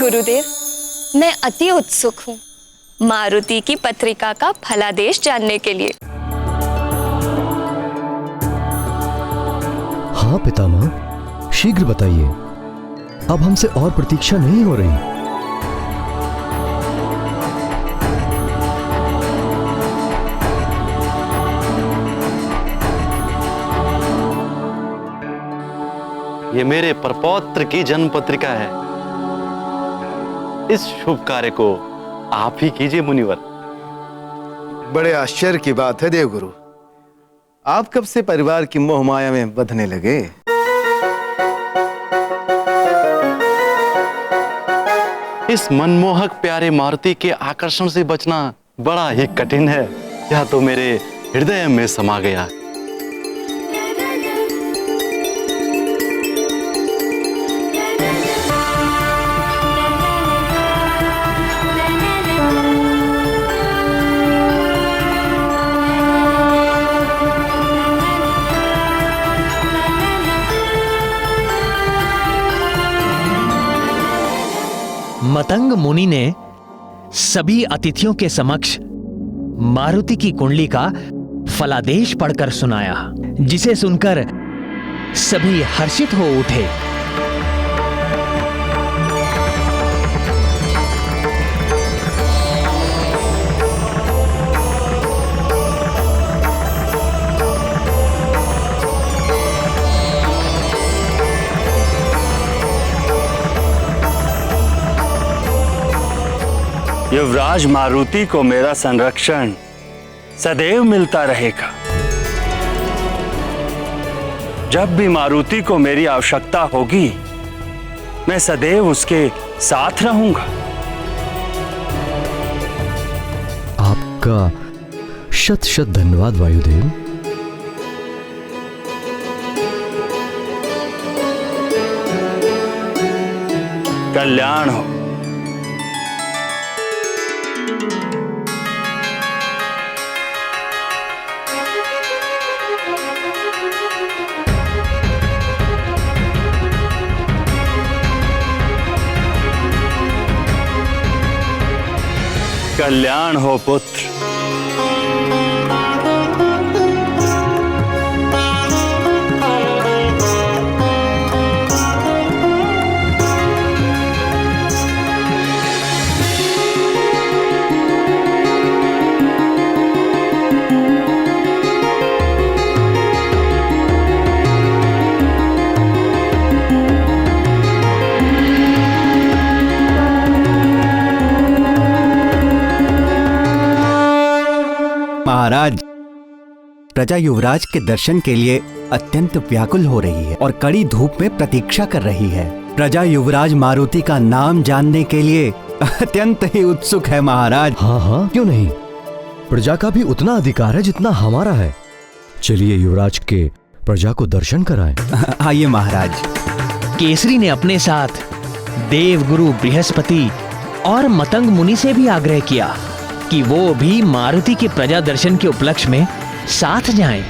गुरुदेव, मैं अति उत्सुक हूँ मारुति की पत्रिका का फलादेश जानने के लिए। हाँ पितामह, शीघ्र बताइए, अब हमसे और प्रतीक्षा नहीं हो रही। ये मेरे परपौत्र की जन्म पत्रिका है। इस शुभ कार्य को आप ही कीजिए मुनिवर। बड़े आश्चर्य की बात है देवगुरु, आप कब से परिवार की मोह माया में बंधने लगे? इस मनमोहक प्यारे मारुति के आकर्षण से बचना बड़ा ही कठिन है। यह तो मेरे हृदय में समा गया। मतंग मुनि ने सभी अतिथियों के समक्ष मारुति की कुंडली का फलादेश पढ़कर सुनाया, जिसे सुनकर सभी हर्षित हो उठे। युवराज मारुति को मेरा संरक्षण सदैव मिलता रहेगा। जब भी मारुति को मेरी आवश्यकता होगी, मैं सदैव उसके साथ रहूंगा। आपका शत शत धन्यवाद वायुदेव। कल्याण हो। कल्याण हो पुत्र। महाराज, प्रजा युवराज के दर्शन के लिए अत्यंत व्याकुल हो रही है और कड़ी धूप में प्रतीक्षा कर रही है। प्रजा युवराज मारुति का नाम जानने के लिए अत्यंत ही उत्सुक है महाराज। हाँ हाँ, क्यों नहीं, प्रजा का भी उतना अधिकार है जितना हमारा है। चलिए युवराज के प्रजा को दर्शन कराएं। आइए महाराज। केसरी ने अपने साथ देवगुरु बृहस्पति और मतंग मुनि से भी आग्रह किया कि वो भी मारुति के प्रजा दर्शन के उपलक्ष्य में साथ जाएं।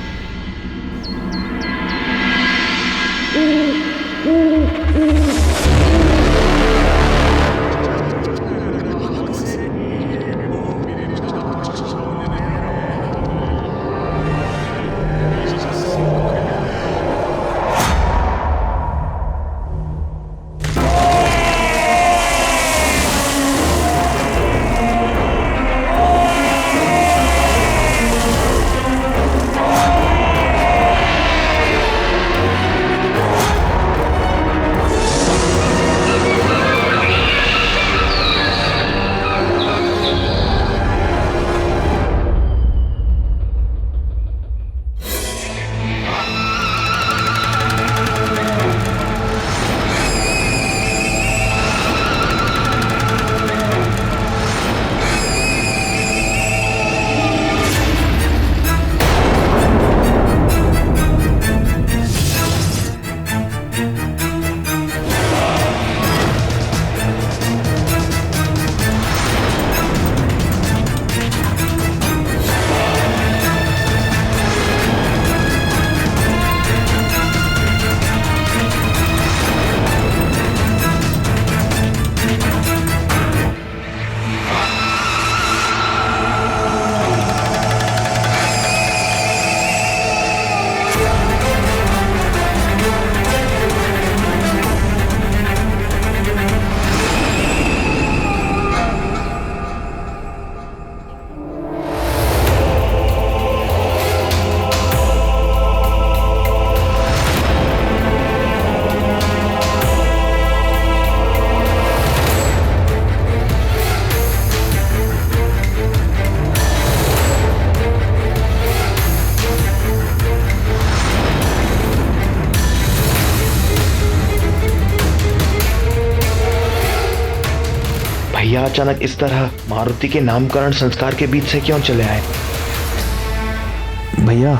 अचानक इस तरह मारुति के नामकरण संस्कार के बीच से क्यों चले आए? भैया,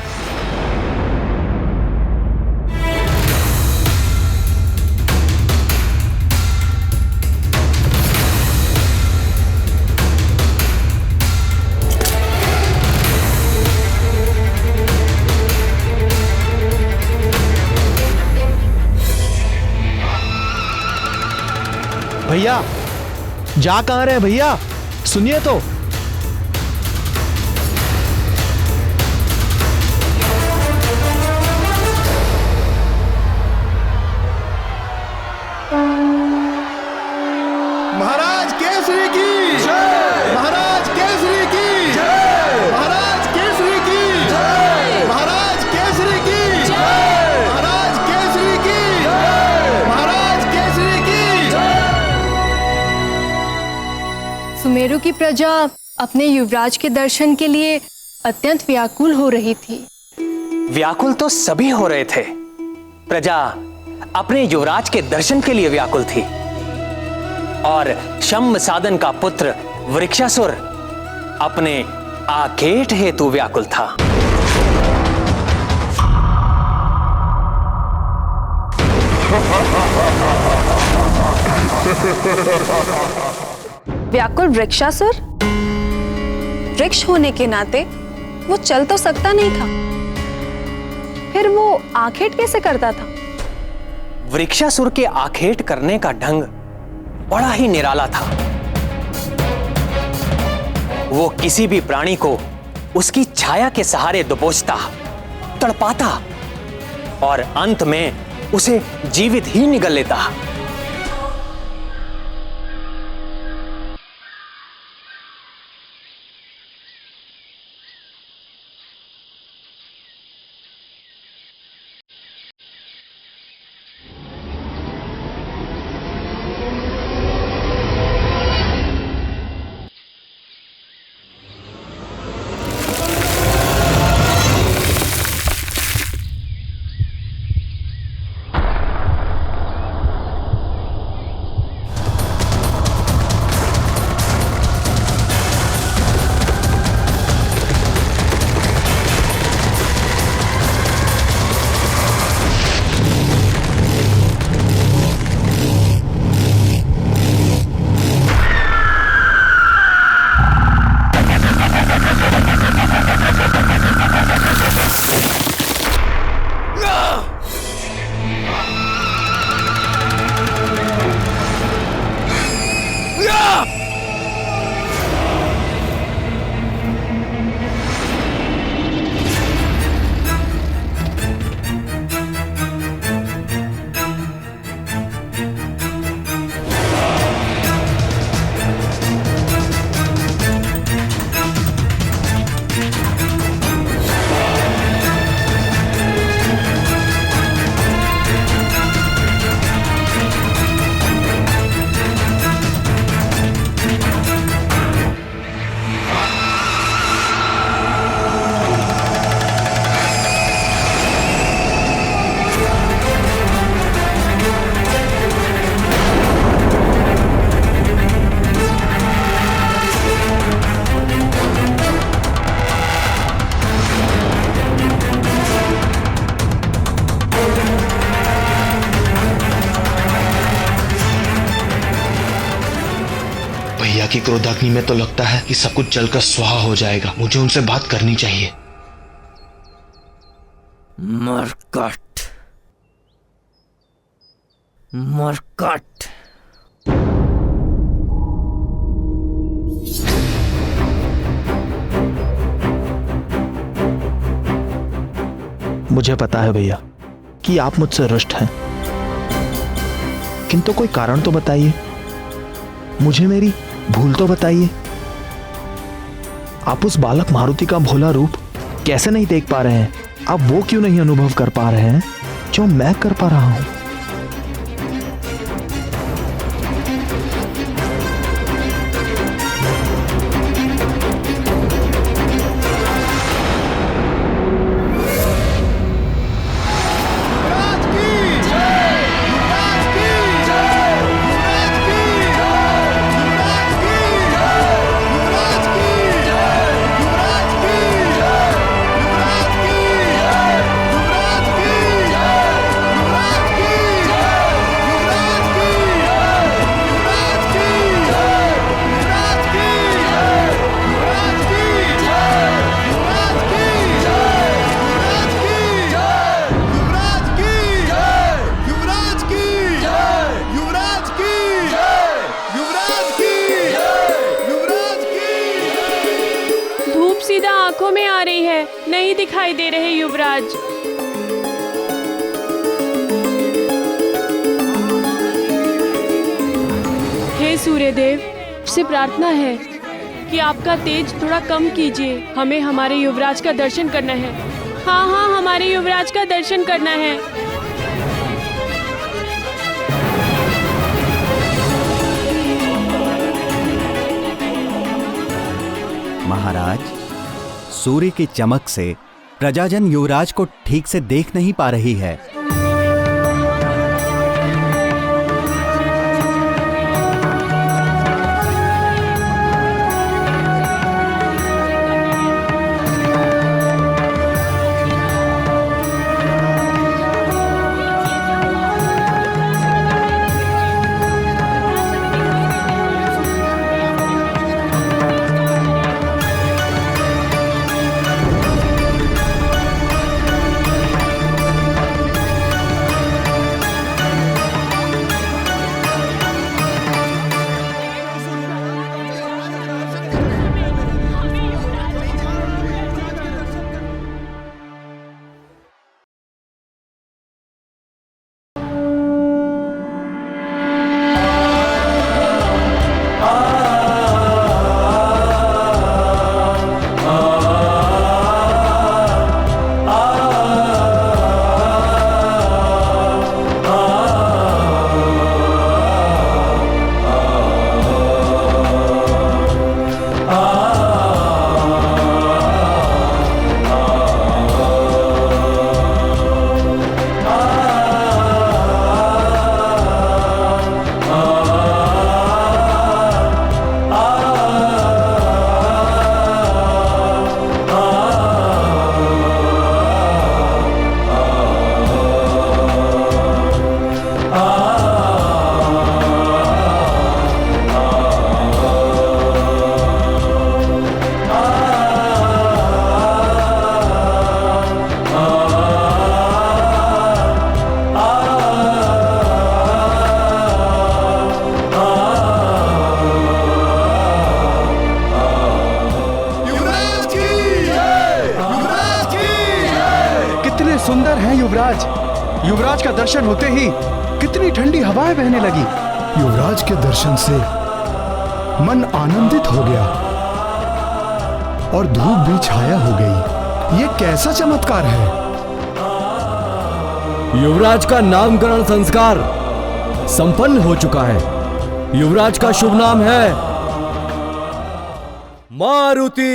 भैया जा कहां रहे भैया? सुनिए तो। महाराज केसरी की जय, महाराज केसरी की जय, महाराज केसरी की जय, महाराज केसरी की जय, महाराज केसरी की जय, महाराज केसरी की जय। सुमेरु की प्रजा अपने युवराज के दर्शन के लिए अत्यंत व्याकुल हो रही थी। व्याकुल तो सभी हो रहे थे। प्रजा अपने युवराज के दर्शन के लिए व्याकुल थी और शम्भ साधन का पुत्र वृक्षासुर अपने आखेट हेतु व्याकुल था। व्याकुल वृक्षासुर? वृक्ष होने के नाते वो चल तो सकता नहीं था, फिर वो आखेट कैसे करता था? वृक्षासुर के आखेट करने का ढंग बड़ा ही निराला था। वो किसी भी प्राणी को उसकी छाया के सहारे दबोचता, तड़पाता और अंत में उसे जीवित ही निगल लेता। भैया की क्रोधाग्नि में तो लगता है कि सब कुछ जलकर स्वाहा हो जाएगा। मुझे उनसे बात करनी चाहिए। मरकट, मरकट। मुझे पता है भैया कि आप मुझसे रुष्ट हैं, किंतु कोई कारण तो बताइए, मुझे मेरी भूल तो बताइए। आप उस बालक मारुति का भोला रूप कैसे नहीं देख पा रहे हैं? आप वो क्यों नहीं अनुभव कर पा रहे हैं जो मैं कर पा रहा हूं? युवराज की आवाजें आ रही है, नहीं दिखाई दे रहे युवराज। हे सूर्यदेव, से प्रार्थना है कि आपका तेज थोड़ा कम कीजिए। हमें हमारे युवराज का दर्शन करना है। हाँ हाँ, हमारे युवराज का दर्शन करना है। महाराज, सूर्य की चमक से प्रजाजन युवराज को ठीक से देख नहीं पा रही है। सुंदर हैं युवराज। युवराज का दर्शन होते ही कितनी ठंडी हवाएं बहने लगी। युवराज के दर्शन से मन आनंदित हो गया और धूप भी छाया हो गई। ये कैसा चमत्कार है। युवराज का नामकरण संस्कार संपन्न हो चुका है। युवराज का शुभ नाम है मारुति।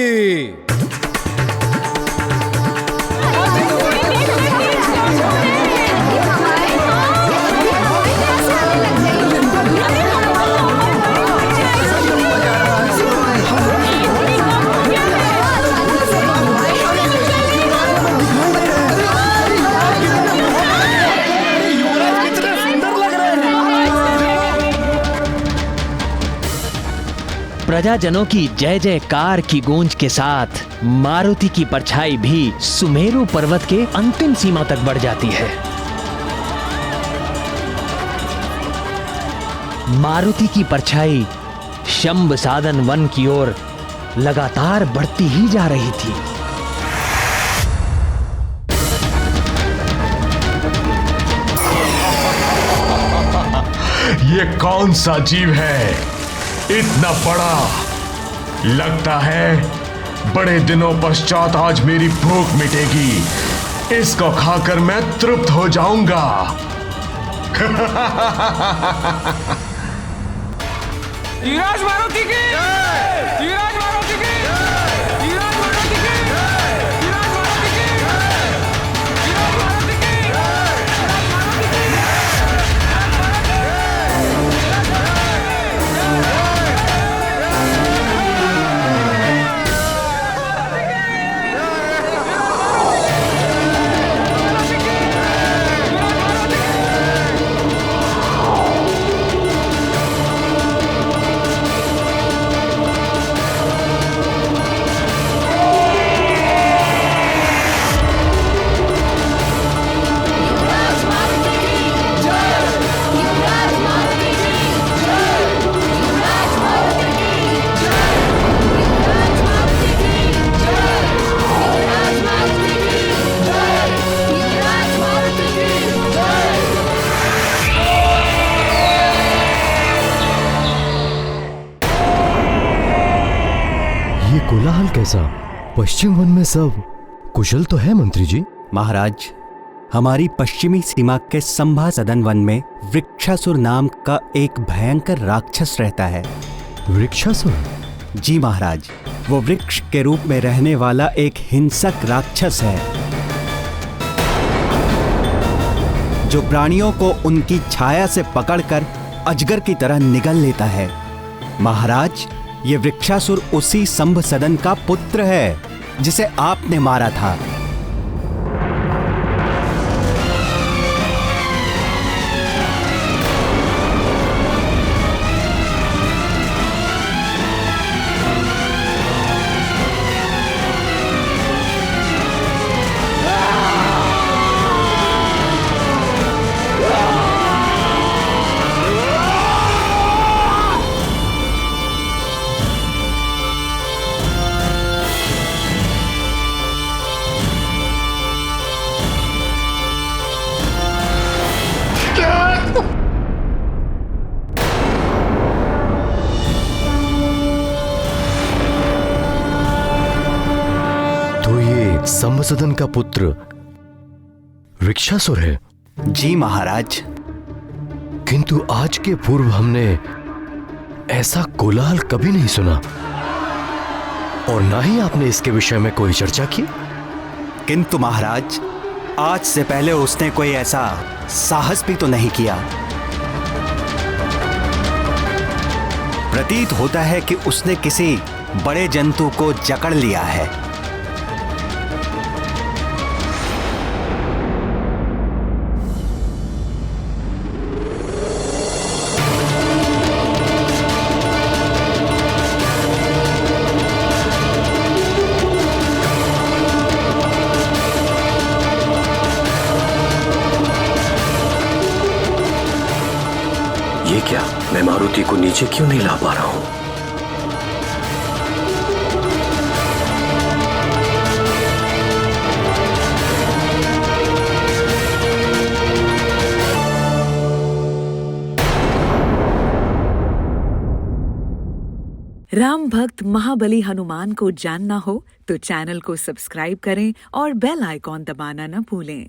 प्रजाजनों की जय जयकार की गूंज के साथ मारुति की परछाई भी सुमेरु पर्वत के अंतिम सीमा तक बढ़ जाती है। मारुति की परछाई शंभ साधन वन की ओर लगातार बढ़ती ही जा रही थी। ये कौन सा जीव है इतना बड़ा। लगता है बड़े दिनों पश्चात आज मेरी भूख मिटेगी। इसको खाकर मैं तृप्त हो जाऊंगा। युवराज मारुति की जय! युवराज मारुति की जय! युवराज मारुति की जय! युवराज मारुति की जय! युवराज मारुति की जय! युवराज मारुति की कैसा? पश्चिम वन में सब कुशल तो है मंत्री जी? महाराज, हमारी पश्चिमी सीमा के संभा सदन वन में वृक्षासुर नाम का एक भयंकर राक्षस रहता है। वृक्षासुर? जी महाराज, वो वृक्ष के रूप में रहने वाला एक हिंसक राक्षस है जो प्राणियों को उनकी छाया से पकड़कर अजगर की तरह निगल लेता है। महाराज, ये वृक्षासुर उसी संभ सदन का पुत्र है जिसे आपने मारा था। संभसदन का पुत्र वृक्षासुर है? जी महाराज। किंतु आज के पूर्व हमने ऐसा कोलाहल कभी नहीं सुना और ना ही आपने इसके विषय में कोई चर्चा की। किंतु महाराज, आज से पहले उसने कोई ऐसा साहस भी तो नहीं किया। प्रतीत होता है कि उसने किसी बड़े जंतु को जकड़ लिया है। ये क्या? मैं मारुति को नीचे क्यों नहीं ला पा रहा हूं? राम भक्त महाबली हनुमान को जानना हो तो चैनल को सब्सक्राइब करें और बेल आइकॉन दबाना न भूलें।